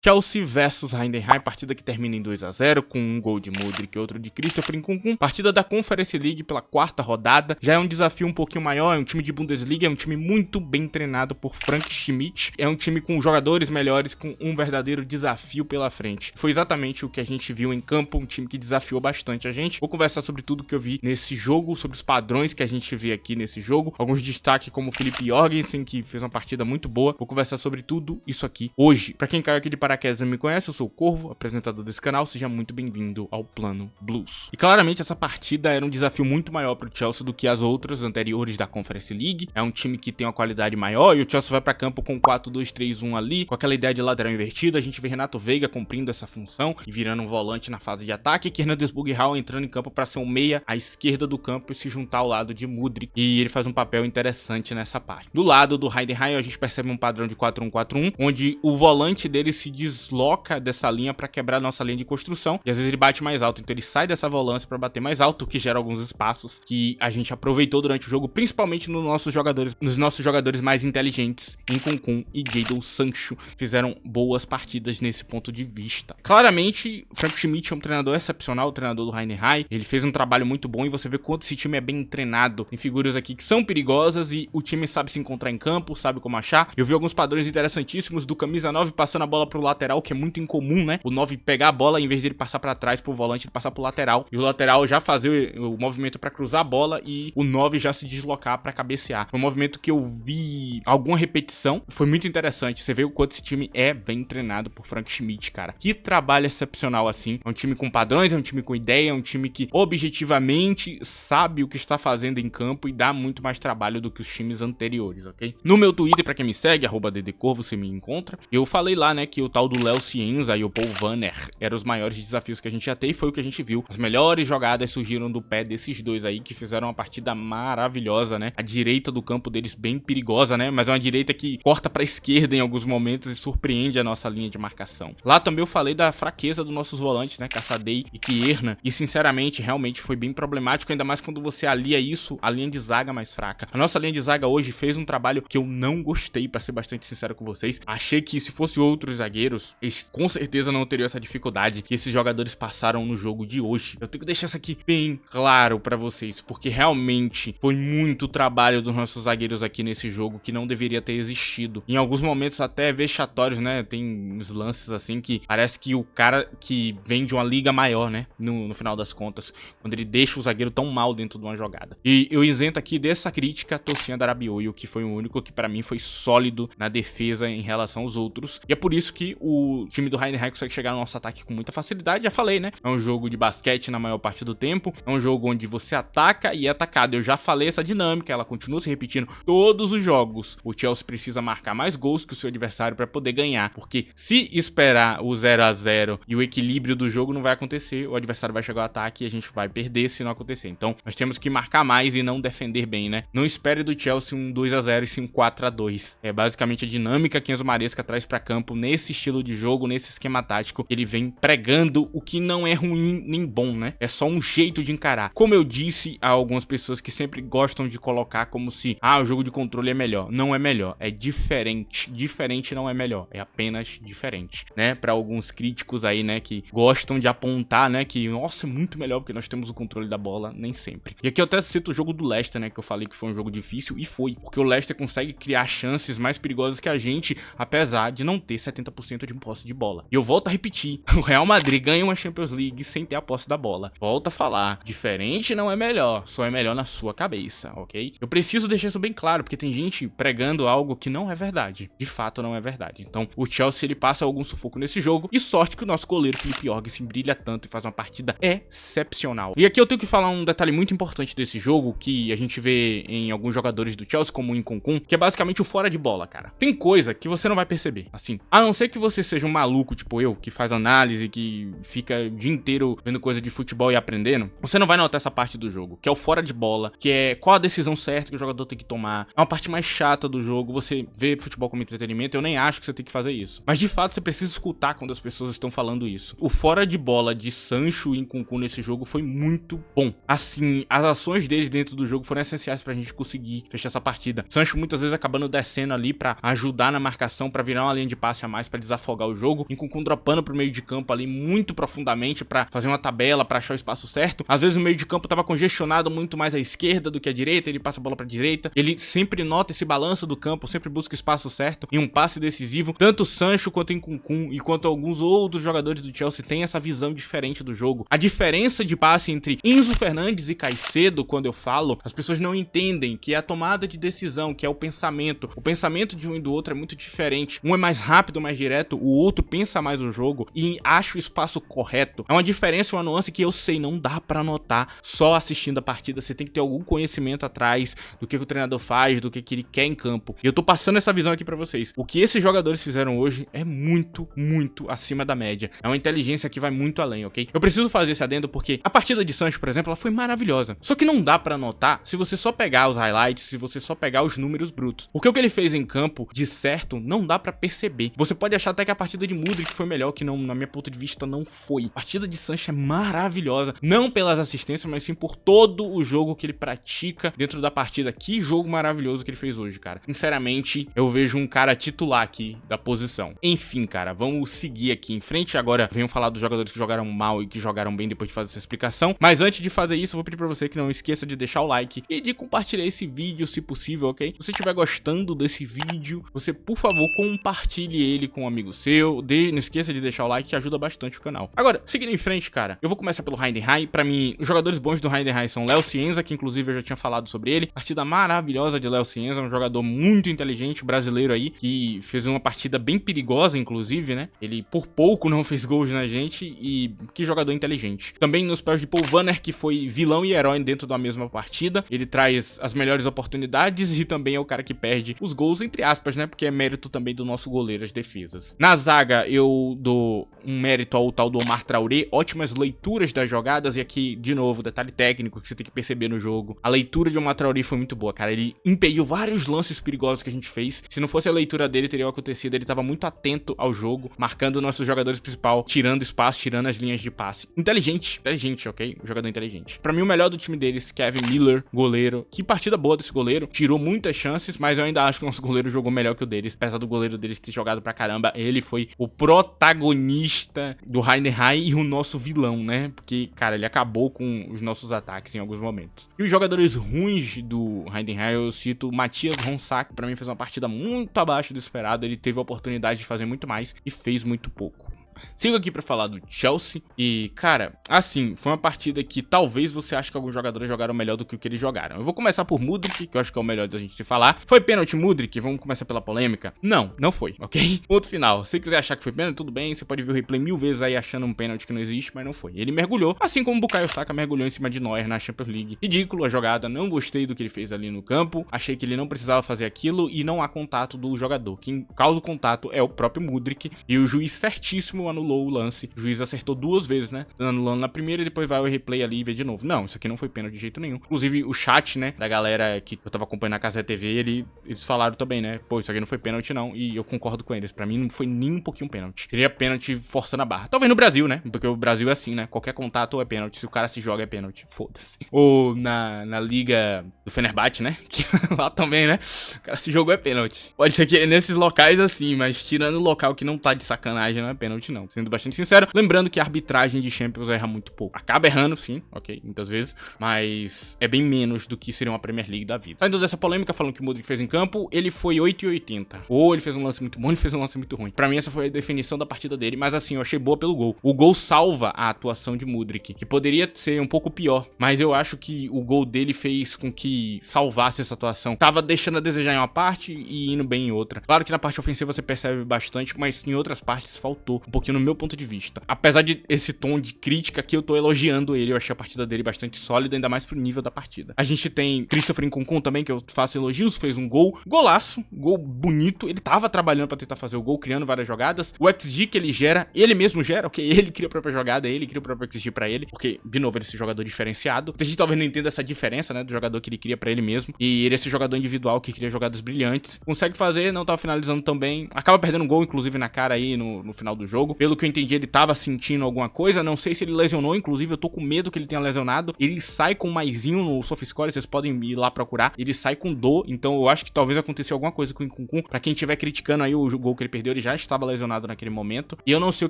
Chelsea versus Heidenheim, partida que termina em 2 a 0 com um gol de Mudryk e outro de Christopher Nkunku. Partida da Conference League pela 4ª rodada. Já é um desafio um pouquinho maior, é um time de Bundesliga, é um time muito bem treinado por Frank Schmidt. É um time com jogadores melhores, com um verdadeiro desafio pela frente. Foi exatamente o que a gente viu em campo, um time que desafiou bastante a gente. Vou conversar sobre tudo que eu vi nesse jogo, sobre os padrões que a gente vê aqui nesse jogo. Alguns destaques como o Philipp Jorgensen, que fez uma partida muito boa. Vou conversar sobre tudo isso aqui hoje. Pra quem caiu aqui de paraquedas e não me conhece, eu sou o Corvo, apresentador desse canal. Seja muito bem-vindo ao Plano Blues. E claramente essa partida era um desafio muito maior pro Chelsea do que as outras anteriores da Conference League. É um time que tem uma qualidade maior e o Chelsea vai pra campo com 4-2-3-1 ali, com aquela ideia de lateral invertida. A gente vê Renato Veiga cumprindo essa função e virando um volante na fase de ataque, que Hernandez Burghaal entrando em campo para ser um meia à esquerda do campo e se juntar ao lado de Mudryk, e ele faz um papel interessante nessa parte. Do lado do Heidenheim a gente percebe um padrão de 4-1-4-1, onde o volante dele se desloca dessa linha para quebrar nossa linha de construção, e às vezes ele bate mais alto, então ele sai dessa volância para bater mais alto, o que gera alguns espaços que a gente aproveitou durante o jogo, principalmente nos nossos jogadores mais inteligentes. Nkunku e Jadon Sancho fizeram boas partidas nesse ponto de vista. Claramente, Frank Schmidt é um treinador excepcional, o treinador do Heidenheim. Ele fez um trabalho muito bom e você vê quanto esse time é bem treinado. Tem figuras aqui que são perigosas e o time sabe se encontrar em campo, sabe como achar. Eu vi alguns padrões interessantíssimos do camisa 9 passando a bola pro lateral, que é muito incomum, né? O 9 pegar a bola, em vez dele passar pra trás pro volante, ele passar pro lateral. E o lateral já fazer o movimento pra cruzar a bola e o 9 já se deslocar pra cabecear. Foi um movimento que eu vi alguma repetição. Foi muito interessante. Você vê o quanto esse time é bem treinado por Frank Schmidt, cara. Que trabalho excepcional assim. É um time com padrões, é um time com ideia, é um time que objetivamente sabe o que está fazendo em campo e dá muito mais trabalho do que os times anteriores, ok? No meu Twitter, pra quem me segue, @ddcorvo, você me encontra. Eu falei lá, né, que o tal do Léo Cienza e o Paul Wanner eram os maiores desafios que a gente ia ter e foi o que a gente viu. As melhores jogadas surgiram do pé desses dois aí, que fizeram uma partida maravilhosa, né? A direita do campo deles bem perigosa, né? Mas é uma direita que corta pra esquerda em alguns momentos e surpreende a nossa linha de marcação. Lá também eu falei da fraqueza dos nossos volantes, né? Caçadei e Kierna. E sinceramente, realmente foi bem problemático, ainda mais quando você alia isso à linha de zaga mais fraca. A nossa linha de zaga hoje fez um trabalho que eu não gostei, pra ser bastante sincero com vocês. Achei que se fosse outros zagueiros, eles com certeza não teriam essa dificuldade que esses jogadores passaram no jogo de hoje. Eu tenho que deixar isso aqui bem claro pra vocês, porque realmente foi muito trabalho dos nossos zagueiros aqui nesse jogo que não deveria ter existido. Em alguns momentos até vexatórios, né? Tem uns lances assim que parece que o cara que vem de uma liga maior, né? No final das contas, quando ele deixa o zagueiro tão mal dentro de uma jogada. E eu isento aqui dessa crítica a Tosinho Darabioyo, que foi o único que pra mim foi sólido na defesa em relação aos outros. E é por isso que o time do Heidenheim consegue chegar no nosso ataque com muita facilidade. Já falei, né? É um jogo de basquete na maior parte do tempo. É um jogo onde você ataca e é atacado. Eu já falei essa dinâmica, ela continua se repetindo todos os jogos. O Chelsea precisa marcar mais gols que o seu adversário para poder ganhar, porque se esperar o 0 a 0 e o equilíbrio do jogo não vai acontecer, o adversário vai chegar ao ataque e a gente vai perder se não acontecer. Então, nós temos que marcar mais e não defender bem, né? Não espere do Chelsea um 2 a 0 e sim um 4 a 2. É basicamente a dinâmica que Enzo Maresca traz para campo nesse estilo de jogo, nesse esquema tático. Ele vem pregando o que não é ruim nem bom, né? É só um jeito de encarar. Como eu disse a algumas pessoas que sempre gostam de colocar como se, o jogo de controle é melhor. Não é melhor, é diferente. Diferente não é melhor, é apenas diferente, né? Para alguns críticos aí, né, que gostam de apontar, né, que, nossa, é muito melhor porque nós temos o controle da bola, nem sempre. E aqui eu até cito o jogo do Leicester, né, que eu falei que foi um jogo difícil, e foi, porque o Leicester consegue criar chances mais perigosas que a gente, apesar de não ter 70% de posse de bola. E eu volto a repetir, o Real Madrid ganha uma Champions League sem ter a posse da bola. Volto a falar, diferente não é melhor, só é melhor na sua cabeça, ok? Eu preciso deixar isso bem claro, porque tem gente pregando algo que não é verdade. De fato, não é verdade. Então, o Chelsea, ele passa algum sufoco nesse jogo, e sorte que o nosso goleiro, Philipp Jorgensen, brilha tanto e faz uma partida excepcional. E aqui eu tenho que falar um detalhe muito importante desse jogo, que a gente vê em alguns jogadores do Chelsea, como o Nkunku, que é basicamente o fora de bola, cara. Tem coisa que você não vai perceber, assim, a não ser que você seja um maluco, tipo eu, que faz análise, que fica o dia inteiro vendo coisa de futebol e aprendendo, você não vai notar essa parte do jogo, que é o fora de bola, que é qual a decisão certa que o jogador tem que tomar. É uma parte mais chata do jogo, você vê futebol como entretenimento, eu nem acho que você tem que fazer isso. Mas de fato, você precisa escutar quando as pessoas estão falando isso. O fora de bola de Sancho e Nkunku nesse jogo foi muito bom. Assim, as ações deles dentro do jogo foram essenciais pra gente conseguir fechar essa partida. Sancho muitas vezes acabando descendo ali pra ajudar na marcação, pra virar uma linha de passe a mais, pra desafiar desafogar o jogo. Nkunkun dropando pro meio de campo ali muito profundamente pra fazer uma tabela, pra achar o espaço certo. Às vezes o meio de campo tava congestionado muito mais à esquerda do que à direita, ele passa a bola pra direita. Ele sempre nota esse balanço do campo, sempre busca o espaço certo e um passe decisivo. Tanto o Sancho quanto o Nkunkun e quanto alguns outros jogadores do Chelsea têm essa visão diferente do jogo. A diferença de passe entre Enzo Fernandes e Caicedo, quando eu falo, as pessoas não entendem que é a tomada de decisão, que é o pensamento. O pensamento de um e do outro é muito diferente. Um é mais rápido, mais direto, o outro pensa mais o jogo e acha o espaço correto. É uma diferença, uma nuance que eu sei, não dá pra notar só assistindo a partida. Você tem que ter algum conhecimento atrás do que o treinador faz, do que ele quer em campo. E eu tô passando essa visão aqui pra vocês. O que esses jogadores fizeram hoje é muito, muito acima da média. É uma inteligência que vai muito além, ok? Eu preciso fazer esse adendo porque a partida de Sancho, por exemplo, ela foi maravilhosa. Só que não dá pra notar se você só pegar os highlights, se você só pegar os números brutos. Porque o que ele fez em campo, de certo, não dá pra perceber. Você pode achar até que a partida de Mudryk foi melhor, que não, na minha ponto de vista, não foi. A partida de Sancho é maravilhosa, não pelas assistências, mas sim por todo o jogo que ele pratica dentro da partida. Que jogo maravilhoso que ele fez hoje, cara. Sinceramente, eu vejo um cara titular aqui da posição. Enfim, cara, vamos seguir aqui em frente. Agora, venho falar dos jogadores que jogaram mal e que jogaram bem depois de fazer essa explicação. Mas antes de fazer isso, eu vou pedir pra você que não esqueça de deixar o like e de compartilhar esse vídeo, se possível, ok? Se você estiver gostando desse vídeo, você, por favor, compartilhe ele com um amigo seu. Não esqueça de deixar o like, que ajuda bastante o canal. Agora, seguindo em frente, cara, eu vou começar pelo Heidenheim. Pra mim, os jogadores bons do Heidenheim são Léo Cienza, que inclusive eu já tinha falado sobre ele. Partida maravilhosa de Léo Cienza, um jogador muito inteligente, brasileiro aí, que fez uma partida bem perigosa, inclusive, né? Ele por pouco não fez gols na gente e que jogador inteligente. Também nos pés de Paul Wanner, que foi vilão e herói dentro da mesma partida. Ele traz as melhores oportunidades e também é o cara que perde os gols, entre aspas, né? Porque é mérito também do nosso goleiro, as defesas. Na zaga, eu dou um mérito ao tal do Omar Traoré, ótimas leituras das jogadas e aqui, de novo, detalhe técnico que você tem que perceber no jogo. A leitura de Omar Traoré foi muito boa, cara. Ele impediu vários lances perigosos que a gente fez. Se não fosse a leitura dele, teria acontecido. Ele tava muito atento ao jogo, marcando nossos jogadores principal, tirando espaço, tirando as linhas de passe. Inteligente, ok? Um jogador inteligente. Pra mim, o melhor do time deles, Kevin Miller, goleiro. Que partida boa desse goleiro. Tirou muitas chances, mas eu ainda acho que o nosso goleiro jogou melhor que o deles. Apesar do goleiro deles ter jogado pra caramba, ele foi o protagonista do Heidenheim e o nosso vilão, né? Porque, cara, ele acabou com os nossos ataques em alguns momentos. E os jogadores ruins do Heidenheim, eu cito o Matthias Ronsak. Pra mim, fez uma partida muito abaixo do esperado. Ele teve a oportunidade de fazer muito mais e fez muito pouco. Sigo aqui pra falar do Chelsea e, cara, assim, foi uma partida que talvez você ache que alguns jogadores jogaram melhor do que o que eles jogaram. Eu vou começar por Mudryk, que eu acho que é o melhor da gente se falar. Foi pênalti Mudryk? Vamos começar pela polêmica? Não, não foi, ok? Ponto final. Se você quiser achar que foi pênalti, tudo bem. Você pode ver o replay 1000 vezes aí achando um pênalti que não existe, mas não foi. Ele mergulhou, assim como o Bukayo Saka mergulhou em cima de Neuer na Champions League. Ridículo a jogada, não gostei do que ele fez ali no campo. Achei que ele não precisava fazer aquilo e não há contato do jogador. Quem causa o contato é o próprio Mudryk e o juiz certíssimo anulou o lance. O juiz acertou duas vezes, né? Anulando na primeira e depois vai o replay ali e vê de novo. Não, isso aqui não foi pênalti de jeito nenhum. Inclusive, o chat, né, da galera que eu tava acompanhando na Casa TV, eles falaram também, né? Pô, isso aqui não foi pênalti não. E eu concordo com eles. Pra mim, não foi nem um pouquinho pênalti. Seria pênalti forçando a barra. Talvez no Brasil, né? Porque o Brasil é assim, né? Qualquer contato é pênalti. Se o cara se joga, é pênalti. Foda-se. Ou na liga do Fenerbahçe, né? Que lá também, né? O cara se jogou, é pênalti. Pode ser que nesses locais assim, mas tirando o local que não tá de sacanagem, não é pênalti não. Sendo bastante sincero. Lembrando que a arbitragem de Champions erra muito pouco. Acaba errando, sim, ok, muitas vezes, mas é bem menos do que seria uma Premier League da vida. Saindo dessa polêmica, falando que o Mudryk fez em campo, ele foi 8,80. Ou ele fez um lance muito bom, ele fez um lance muito ruim. Pra mim, essa foi a definição da partida dele, mas assim, eu achei boa pelo gol. O gol salva a atuação de Mudryk, que poderia ser um pouco pior, mas eu acho que o gol dele fez com que salvasse essa atuação. Tava deixando a desejar em uma parte e indo bem em outra. Claro que na parte ofensiva você percebe bastante, mas em outras partes faltou um pouquinho no meu ponto de vista. Apesar de esse tom de crítica que eu tô elogiando ele, eu achei a partida dele bastante sólida, ainda mais pro nível da partida. A gente tem Christopher Nkunkun também, que eu faço elogios, fez um gol, golaço, gol bonito, ele tava trabalhando pra tentar fazer o gol, criando várias jogadas. O XG que ele gera, ele mesmo gera, ok? Ele cria a própria jogada, ele cria o próprio XG pra ele, porque, de novo, ele é esse jogador diferenciado. A gente talvez não entenda essa diferença, né, do jogador que ele cria pra ele mesmo, e ele é esse jogador individual que cria jogadas brilhantes, consegue fazer, não tava finalizando tão bem, acaba perdendo um gol, inclusive, na cara aí no final do jogo. jogo. Pelo que eu entendi, ele tava sentindo alguma coisa, não sei se ele lesionou, inclusive eu tô com medo que ele tenha lesionado. Ele sai com maisinho no SofaScore, vocês podem ir lá procurar. Ele sai com dor, então eu acho que talvez aconteceu alguma coisa com o Nkunku. Pra quem estiver criticando aí o gol que ele perdeu, ele já estava lesionado naquele momento. E eu não sei o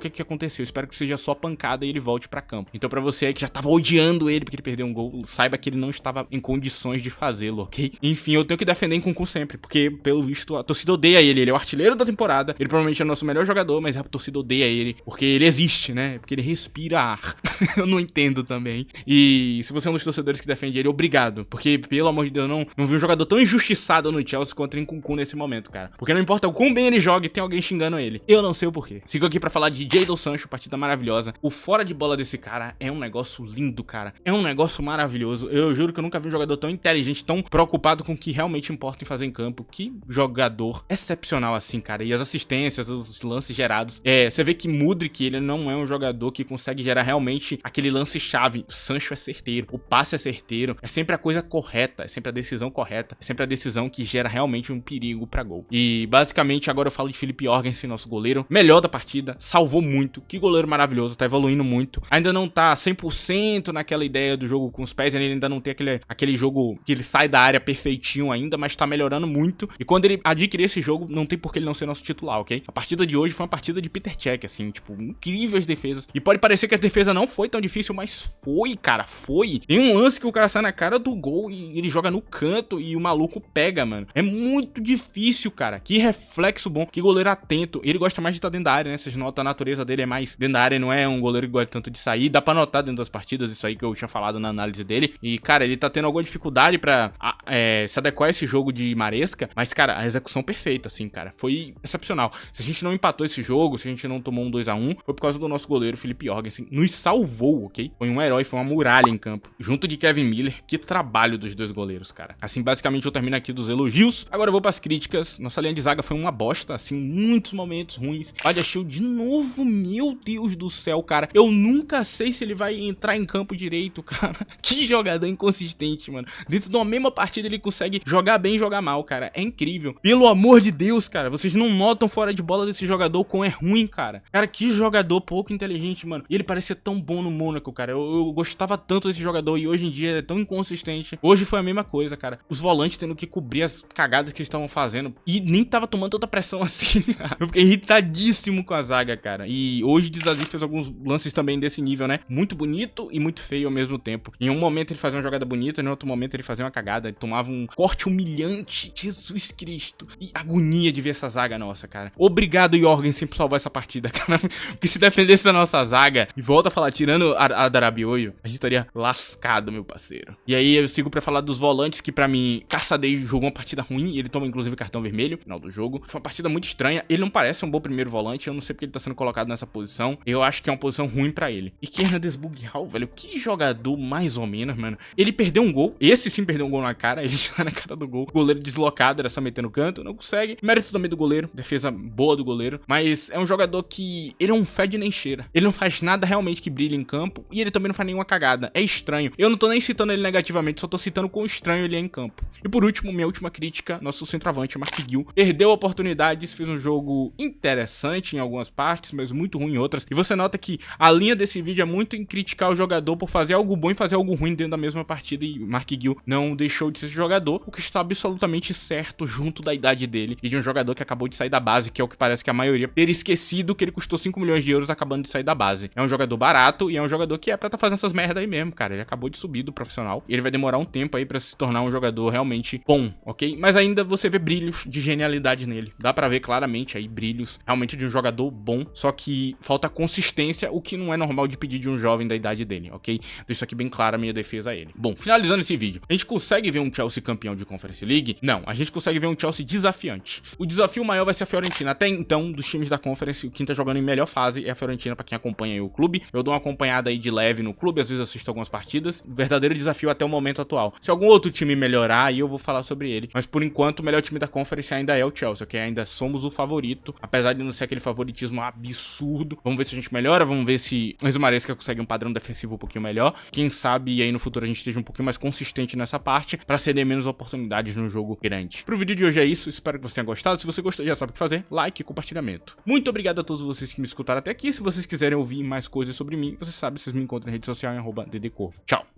que aconteceu, espero que seja só pancada e ele volte pra campo. Então pra você aí que já tava odiando ele porque ele perdeu um gol, saiba que ele não estava em condições de fazê-lo, ok? Enfim, eu tenho que defender Nkunku sempre, porque pelo visto a torcida odeia ele. Ele é o artilheiro da temporada, ele provavelmente é o nosso melhor jogador, mas a torcida odeia ele, porque ele existe, né? Porque ele respira ar. Eu não entendo também. E se você é um dos torcedores que defende ele, obrigado, porque pelo amor de Deus, eu não vi um jogador tão injustiçado no Chelsea contra Nkunku nesse momento, cara. Porque não importa o quão bem ele joga, tem alguém xingando ele. Eu não sei o porquê. Sigo aqui pra falar de Jadon Sancho, partida maravilhosa. O fora de bola desse cara é um negócio lindo, cara. É um negócio maravilhoso. Eu juro que eu nunca vi um jogador tão inteligente, tão preocupado com o que realmente importa em fazer em campo. Que jogador excepcional assim, cara. E as assistências, os lances gerados. Você vê que Mudryk, ele não é um jogador que consegue gerar realmente aquele lance-chave. O Sancho é certeiro, o passe é certeiro. É sempre a coisa correta, é sempre a decisão correta. É sempre a decisão que gera realmente um perigo pra gol. E basicamente agora eu falo de Philip Jorgensen, nosso goleiro. Melhor da partida, salvou muito. Que goleiro maravilhoso, tá evoluindo muito. Ainda não tá 100% naquela ideia do jogo com os pés, ele ainda não tem aquele jogo que ele sai da área perfeitinho ainda, mas tá melhorando muito. E quando ele adquirir esse jogo, não tem por que ele não ser nosso titular, ok? A partida de hoje foi uma partida de Peter Cech, assim, tipo, incríveis defesas. E pode parecer que a defesa não foi tão difícil, mas foi, cara, foi. Tem um lance que o cara sai na cara do gol e ele joga no canto e o maluco pega, mano. É muito difícil, cara. Que reflexo bom, que goleiro atento. Ele gosta mais de estar dentro da área, né? Vocês notam, a natureza dele é mais dentro da área, não é um goleiro que gosta tanto de sair. Dá pra notar dentro das partidas, isso aí que eu tinha falado na análise dele. E, cara, ele tá tendo alguma dificuldade pra se adequar a esse jogo de Maresca, mas, cara, a execução perfeita, assim, cara. Foi excepcional. Se a gente não empatou esse jogo, se a gente não tomou um 2-1, foi por causa do nosso goleiro, Philip Jorgensen. Nos salvou, ok? Foi um herói, foi uma muralha em campo. Junto de Kevin Miller, que trabalho dos dois goleiros, cara. Assim, basicamente, eu termino aqui dos elogios. Agora eu vou pras críticas. Nossa linha de zaga foi uma bosta, assim, muitos momentos ruins. Badiashile de novo, meu Deus do céu, cara. Eu nunca sei se ele vai entrar em campo direito, cara. Que jogador inconsistente, mano. Dentro de uma mesma partida ele consegue jogar bem e jogar mal, cara. É incrível. Pelo amor de Deus, cara. Vocês não notam fora de bola desse jogador como é ruim, cara. Cara, que jogador pouco inteligente, mano. E ele parecia tão bom no Mônaco, cara. Eu gostava tanto desse jogador e hoje em dia é tão inconsistente. Hoje foi a mesma coisa, cara. Os volantes tendo que cobrir as cagadas que eles estavam fazendo. E nem tava tomando tanta pressão assim, cara. Eu fiquei irritadíssimo com a zaga, cara. E hoje Disasi fez alguns lances também desse nível, né? Muito bonito e muito feio ao mesmo tempo. Em um momento ele fazia uma jogada bonita, em outro momento ele fazia uma cagada. Ele tomava um corte humilhante. Jesus Cristo. E agonia de ver essa zaga nossa, cara. Obrigado, Jorgensen, por salvar essa partida, cara. Porque se dependesse da nossa zaga, e volta a falar, tirando a Darabioio, a gente estaria lascado, meu parceiro. E aí eu sigo pra falar dos volantes, que pra mim, Caçadei jogou uma partida ruim. Ele toma inclusive cartão vermelho no final do jogo. Foi uma partida muito estranha. Ele não parece um bom primeiro volante. Eu não sei porque ele tá sendo colocado nessa posição. Eu acho que é uma posição ruim pra ele. E Hernandez Bugial, velho, que jogador mais ou menos, mano. Ele perdeu um gol. Esse sim perdeu um gol na cara. Ele tá na cara do gol. O goleiro deslocado, era só meter no canto. Não consegue. Mérito também do goleiro. Defesa boa do goleiro. Mas é um jogador que... ele não fede nem cheira. Ele não faz nada realmente que brilhe em campo. E ele também não faz nenhuma cagada. É estranho. Eu não tô nem citando ele negativamente. Só tô citando quão estranho ele é em campo. E por último, minha última crítica. Nosso centroavante, Mark Gill. Perdeu oportunidades. Fez um jogo interessante em algumas partes, mas muito ruim em outras. E você nota que a linha desse vídeo é muito em criticar o jogador por fazer algo bom e fazer algo ruim dentro da mesma partida. E Mark Gill não deixou de ser jogador, o que está absolutamente certo junto da idade dele. E de um jogador que acabou de sair da base, que é o que parece que a maioria ter esquecido que ele custou 5 milhões de euros acabando de sair da base. É um jogador barato e é um jogador que é pra tá fazendo essas merda aí mesmo, cara. Ele acabou de subir do profissional e ele vai demorar um tempo aí pra se tornar um jogador realmente bom, ok? Mas ainda você vê brilhos de genialidade nele. Dá pra ver claramente aí brilhos realmente de um jogador bom, só que falta consistência, o que não é normal de pedir de um jovem da idade dele, ok? Deixo aqui bem clara a minha defesa a ele. Bom, finalizando esse vídeo, a gente consegue ver um Chelsea campeão de Conference League? Não, a gente consegue ver um Chelsea desafiante. O desafio maior vai ser a Fiorentina. Até então, dos times da Conference, quem tá jogando em melhor fase é a Fiorentina, pra quem acompanha aí o clube. Eu dou uma acompanhada aí de leve no clube, às vezes assisto algumas partidas. Verdadeiro desafio até o momento atual. Se algum outro time melhorar, aí eu vou falar sobre ele. Mas por enquanto, o melhor time da Conference ainda é o Chelsea, ok? Ainda somos o favorito, apesar de não ser aquele favoritismo absurdo. Vamos ver se a gente melhora, vamos ver se o Enzo Maresca consegue um padrão defensivo um pouquinho melhor. Quem sabe aí no futuro a gente esteja um pouquinho mais consistente nessa parte, pra ceder menos oportunidades no jogo grande. Pro vídeo de hoje é isso, espero que você tenha gostado. Se você gostou, já sabe o que fazer, like e compartilhamento. Muito obrigado a todos vocês vocês que me escutaram até aqui. Se vocês quiserem ouvir mais coisas sobre mim, vocês sabem, vocês me encontram na rede social em @ddcorvo. Tchau!